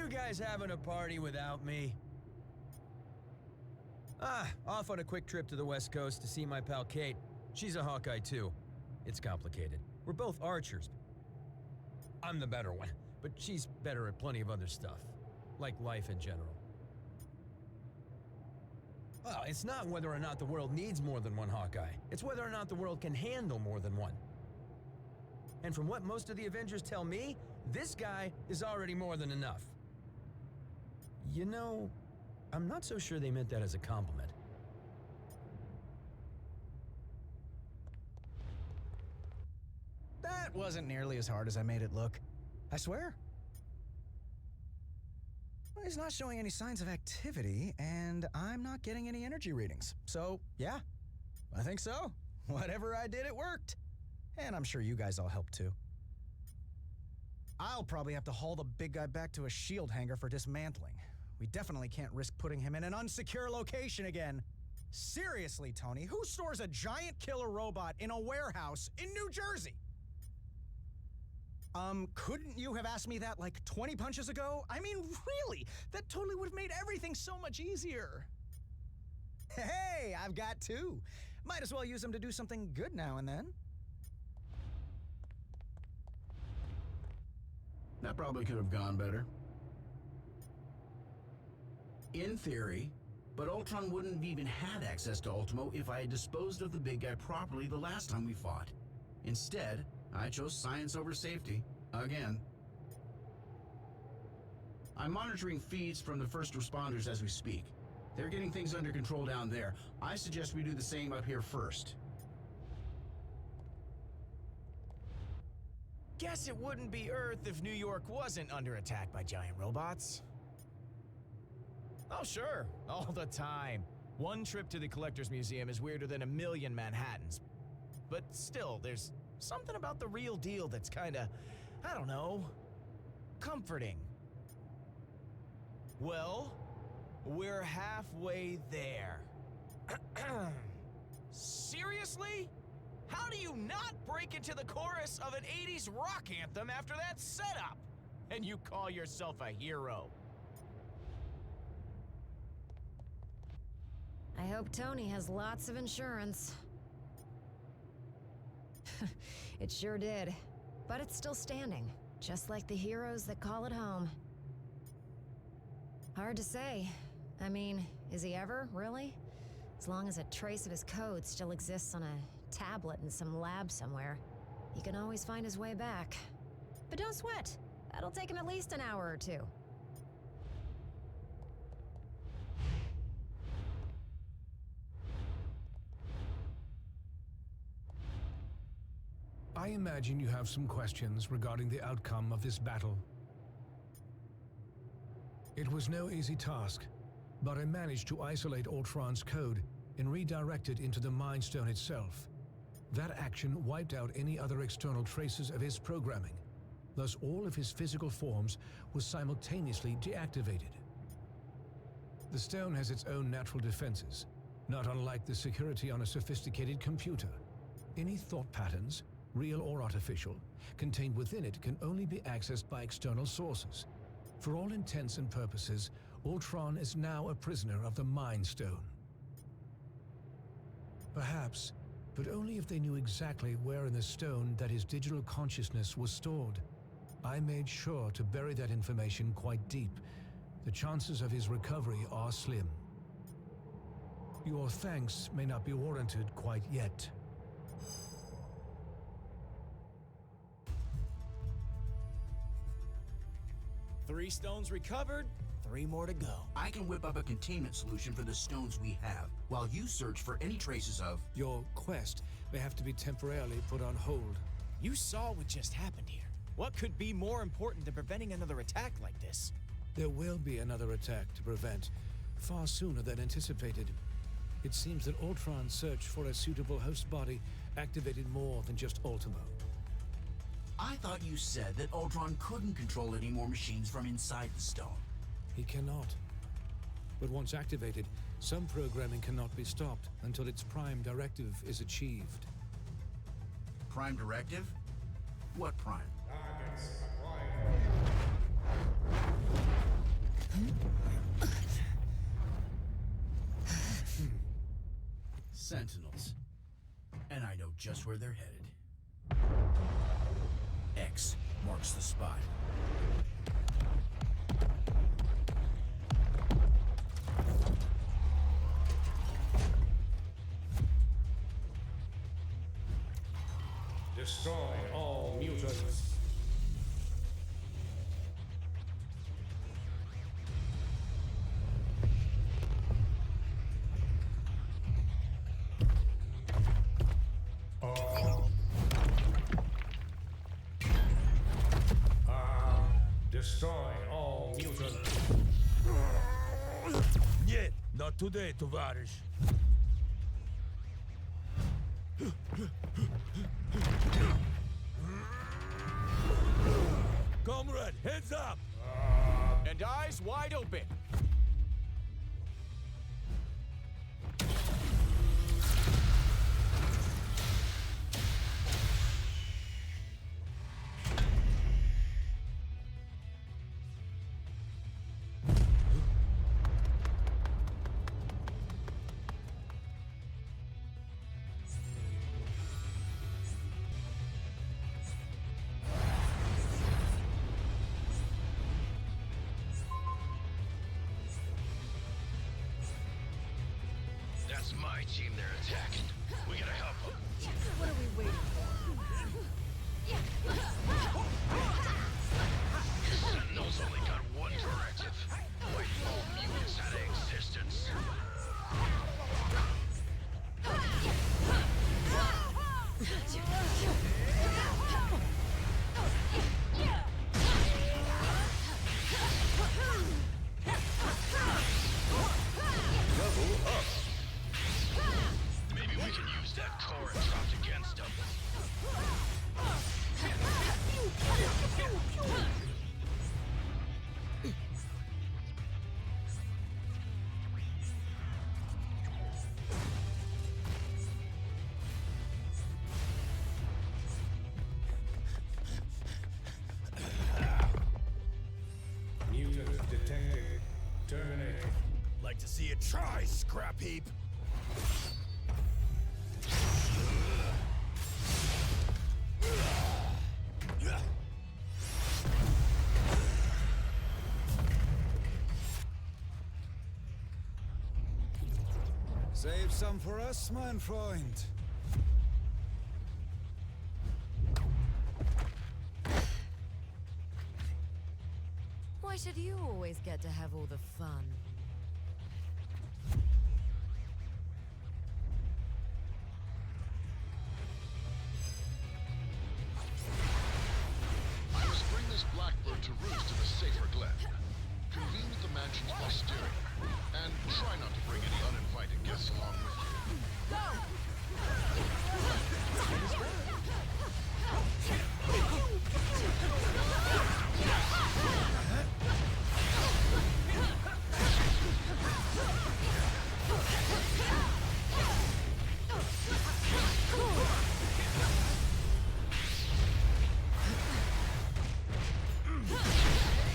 you guys having a party without me? Off on a quick trip to the West Coast to see my pal Kate. She's a Hawkeye too. It's complicated. We're both archers. I'm the better one, but she's better at plenty of other stuff, like life in general. Well, it's not whether or not the world needs more than one Hawkeye. It's whether or not the world can handle more than one. And from what most of the Avengers tell me, this guy is already more than enough. You know, I'm not so sure they meant that as a compliment. That wasn't nearly as hard as I made it look. I swear. He's not showing any signs of activity, and I'm not getting any energy readings. So, yeah, I think so. Whatever I did, it worked. And I'm sure you guys all helped too. I'll probably have to haul the big guy back to a shield hangar for dismantling. We definitely can't risk putting him in an unsecure location again. Seriously, Tony, who stores a giant killer robot in a warehouse in New Jersey? Couldn't you have asked me that like 20 punches ago? I mean, really, that totally would have made everything so much easier. Hey, I've got two. Might as well use them to do something good now and then. That probably could have gone better. In theory, but Ultron wouldn't have even had access to Ultimo if I had disposed of the big guy properly the last time we fought. Instead, I chose science over safety, again. I'm monitoring feeds from the first responders as we speak. They're getting things under control down there. I suggest we do the same up here first. Guess it wouldn't be Earth if New York wasn't under attack by giant robots. Oh sure, all the time. One trip to the Collector's Museum is weirder than a million Manhattans. But still, there's something about the real deal that's kinda, I don't know, comforting. Well, we're halfway there. Seriously? How do you not break into the chorus of an 80s rock anthem after that setup? And you call yourself a hero? I hope Tony has lots of insurance. It sure did. But it's still standing, just like the heroes that call it home. Hard to say. I mean, is he ever, really? As long as a trace of his code still exists on a tablet in some lab somewhere, he can always find his way back. But don't sweat. That'll take him at least an hour or two. I imagine you have some questions regarding the outcome of this battle. It was no easy task, but I managed to isolate Ultron's code and redirect it into the Mind Stone itself. That action wiped out any other external traces of his programming. Thus, all of his physical forms were simultaneously deactivated. The stone has its own natural defenses, not unlike the security on a sophisticated computer. Any thought patterns, real or artificial, contained within it can only be accessed by external sources. For all intents and purposes, Ultron is now a prisoner of the Mind Stone. Perhaps, but only if they knew exactly where in the stone that his digital consciousness was stored. I made sure to bury that information quite deep. The chances of his recovery are slim. Your thanks may not be warranted quite yet. Three stones recovered, 3 more to go. I can whip up a containment solution for the stones we have, while you search for any traces of... Your quest may have to be temporarily put on hold. You saw what just happened here. What could be more important than preventing another attack like this? There will be another attack to prevent, far sooner than anticipated. It seems that Ultron's search for a suitable host body activated more than just Ultimo. I thought you said that Ultron couldn't control any more machines from inside the stone. He cannot. But once activated, some programming cannot be stopped until its prime directive is achieved. Prime directive? What prime? Targets acquired. Sentinels. And I know just where they're headed. X marks the spot. Destroy all mutants. Destroy all mutants. Нет, not today, товарищ. Comrade, heads up! And eyes wide open. That's my team they're attacking. We gotta help them. What are we waiting for? Sentinel's only got one directive. Wipe all mutants out of existence. Maybe we can use that core it dropped against them. Mutant detected. Terminate. Like to see you try, scrap heap. Save some for us, mein Freund. Why should you always get to have all the fun? I must bring this blackbird to roost in a safer glen. Convene with the mansion's posterior, and try not to bring any uninvited guests along with you.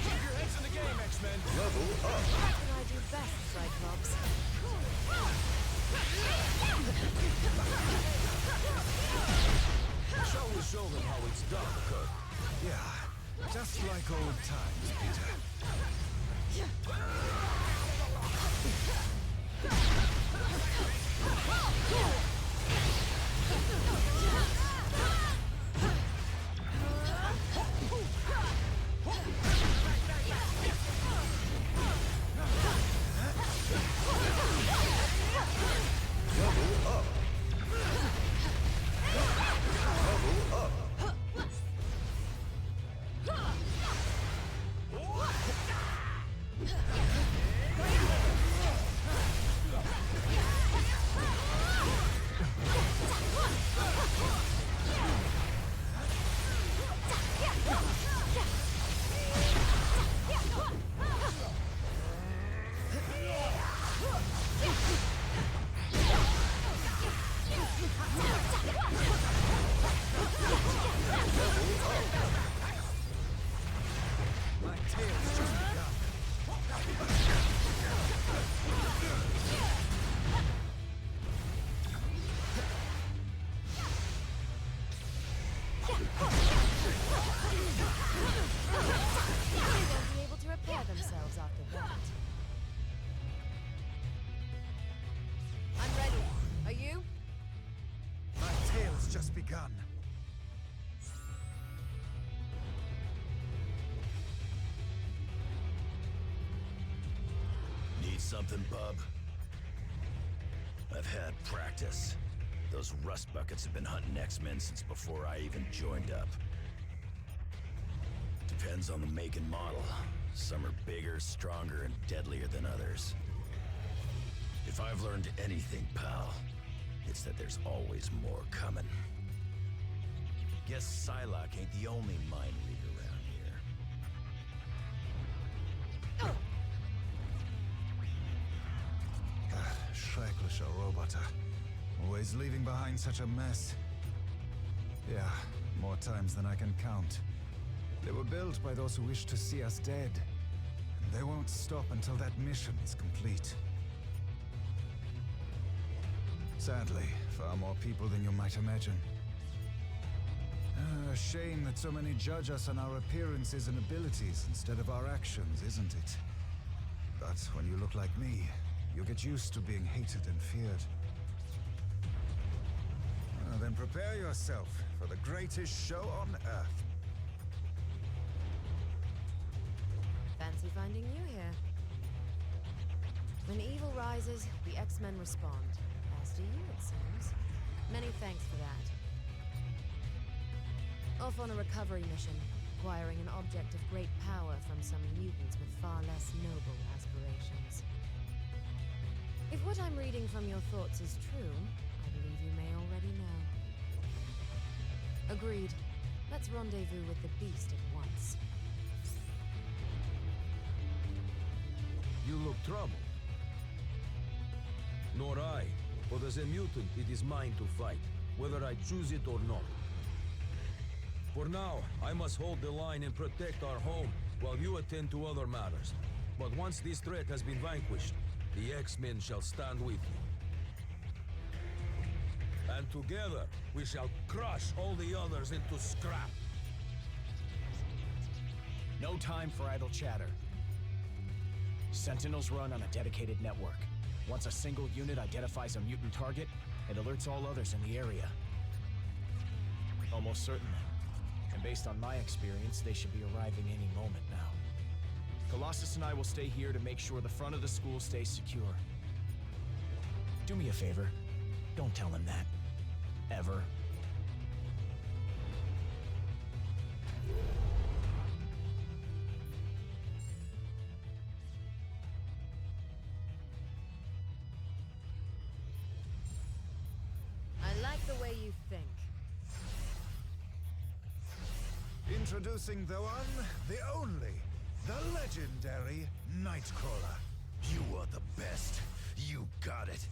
Keep your heads in the game, X-Men. What can I do best, Cyclops? Shall we show them how it's done, Kirk? Yeah, just like old times, Peter. something, bub? I've had practice. Those rust buckets have been hunting X-Men since before I even joined up. Depends on the make and model. Some are bigger, stronger, and deadlier than others. If I've learned anything, pal, it's that there's always more coming. Guess Psylocke ain't the only mind reader around here. Schrecklicher Roboter. Always leaving behind such a mess. Yeah, more times than I can count. They were built by those who wish to see us dead. And they won't stop until that mission is complete. Sadly, far more people than you might imagine. A shame that so many judge us on our appearances and abilities instead of our actions, isn't it? But when you look like me, you get used to being hated and feared. Then prepare yourself for the greatest show on Earth. Fancy finding you here. When evil rises, the X-Men respond. As do you, it seems. Many thanks for that. Off on a recovery mission, acquiring an object of great power from some mutants with far less noble aspirations. If what I'm reading from your thoughts is true, I believe you may already know. Agreed. Let's rendezvous with the beast at once. You look troubled. Nor I, but as a mutant, it is mine to fight, whether I choose it or not. For now, I must hold the line and protect our home, while you attend to other matters. But once this threat has been vanquished, the X-Men shall stand with you. And together, we shall crush all the others into scrap. No time for idle chatter. Sentinels run on a dedicated network. Once a single unit identifies a mutant target, it alerts all others in the area. Almost certainly. And based on my experience, they should be arriving any moment now. Colossus and I will stay here to make sure the front of the school stays secure. Do me a favor. Don't tell him that. Ever. I like the way you think. Introducing the one, the only, the legendary Nightcrawler. You want the best? You got it.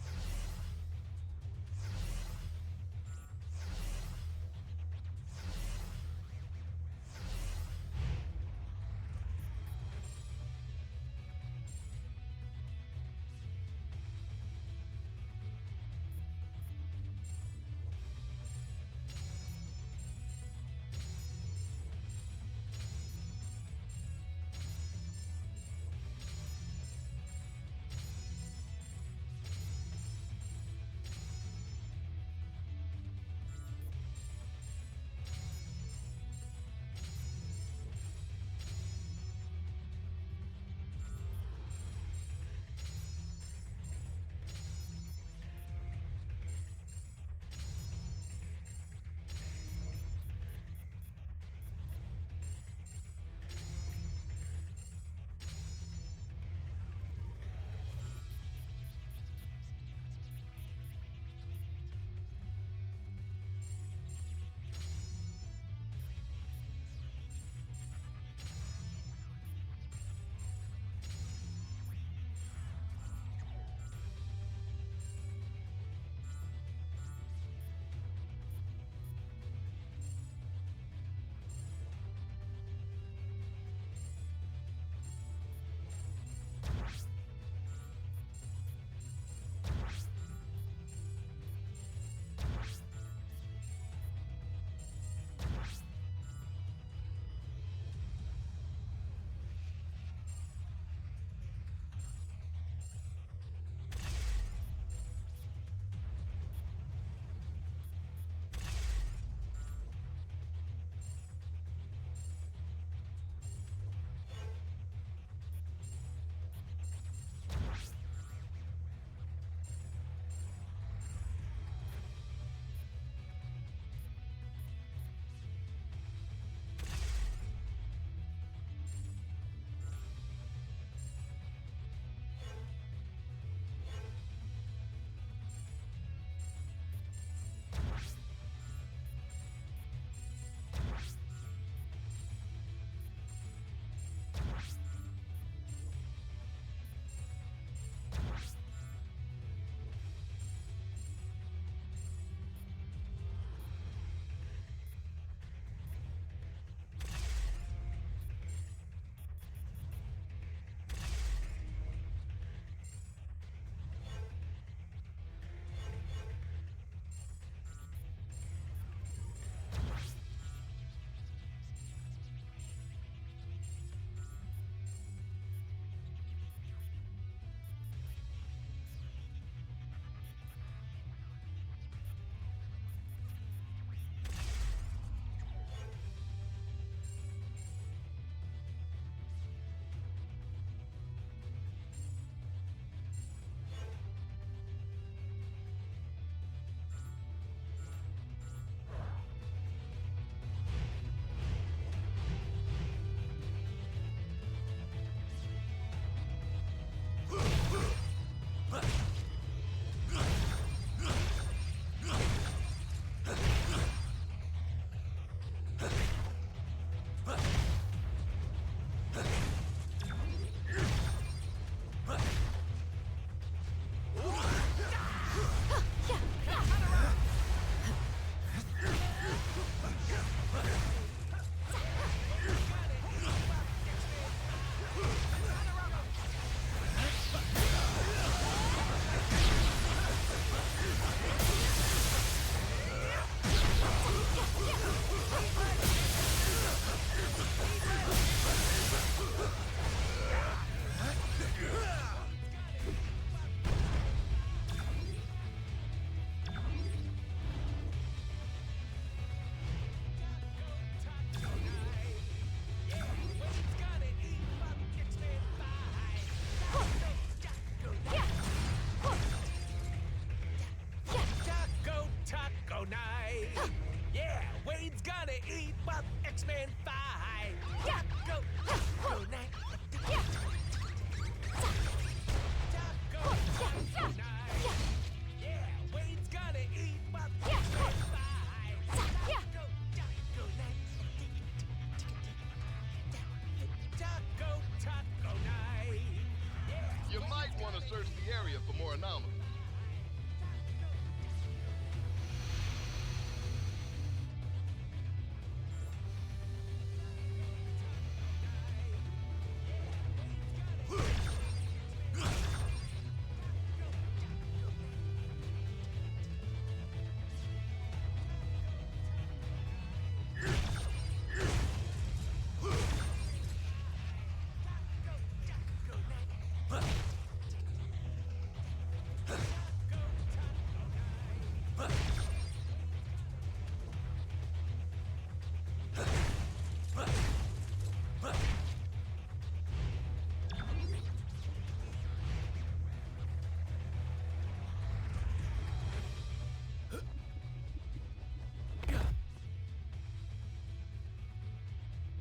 area for more anomalies.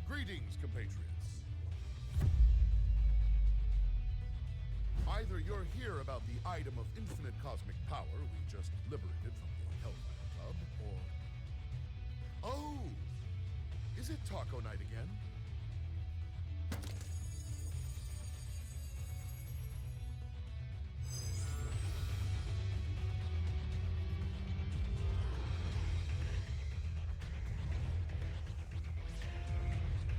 Greetings, compatriots. Either you're here about the item of infinite cosmic power we just liberated from the Hellfire Club, or... Oh! Is it taco night again?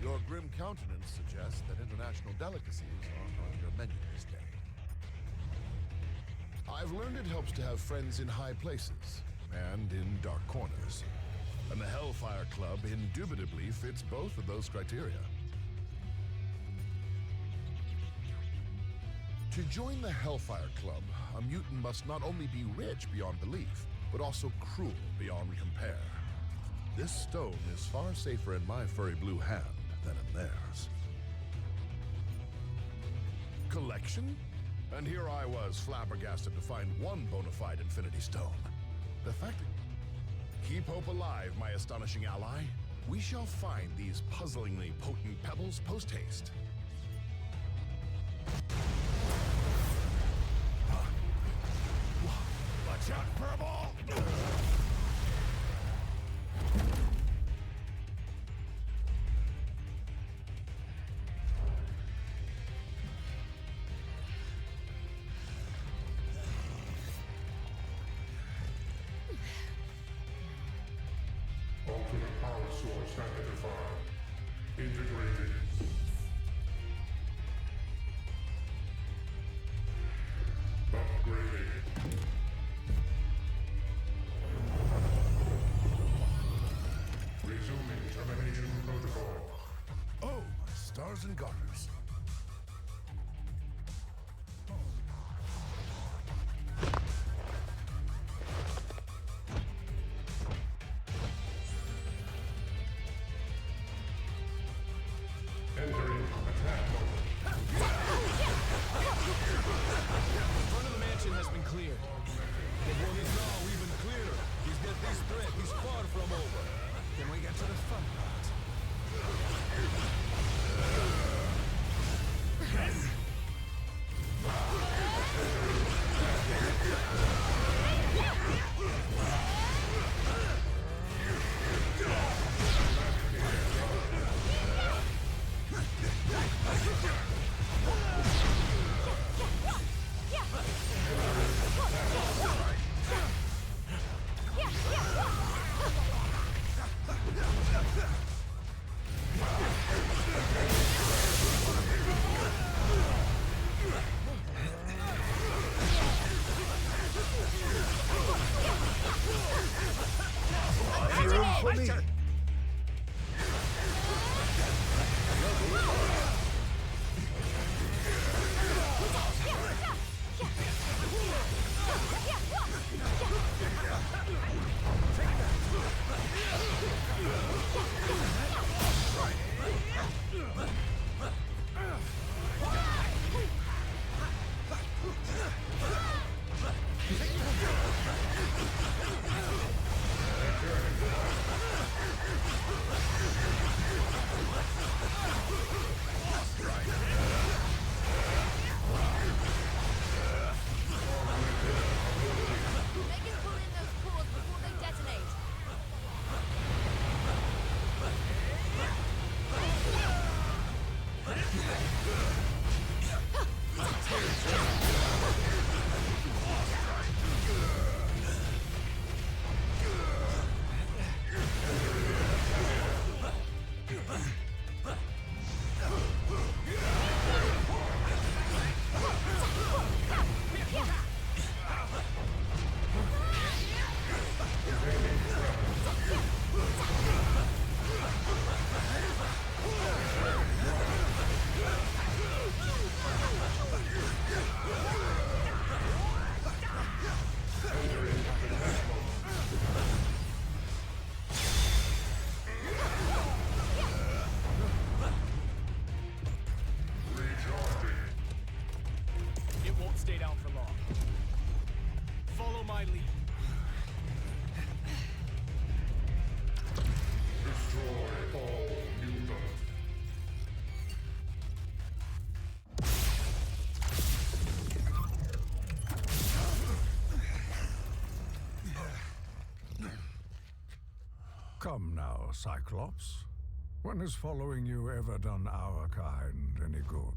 Your grim countenance suggests that international delicacies aren't on your menu this day. I've learned it helps to have friends in high places and in dark corners. And the Hellfire Club indubitably fits both of those criteria. To join the Hellfire Club, a mutant must not only be rich beyond belief, but also cruel beyond compare. This stone is far safer in my furry blue hand than in theirs. Collection? And here I was, flabbergasted to find one bona fide Infinity Stone. The fact that... Keep hope alive, my astonishing ally. We shall find these puzzlingly potent pebbles post-haste. Watch out, Purple! Ultimate power source identified. Integrated. Upgraded. Resuming termination protocol. Oh, stars and garters. Entering attack mode. Front of the mansion has been cleared. But what is now even clearer is that this threat is far from over. Can we get to the fun part? For me. Come now, Cyclops. When has following you ever done our kind any good?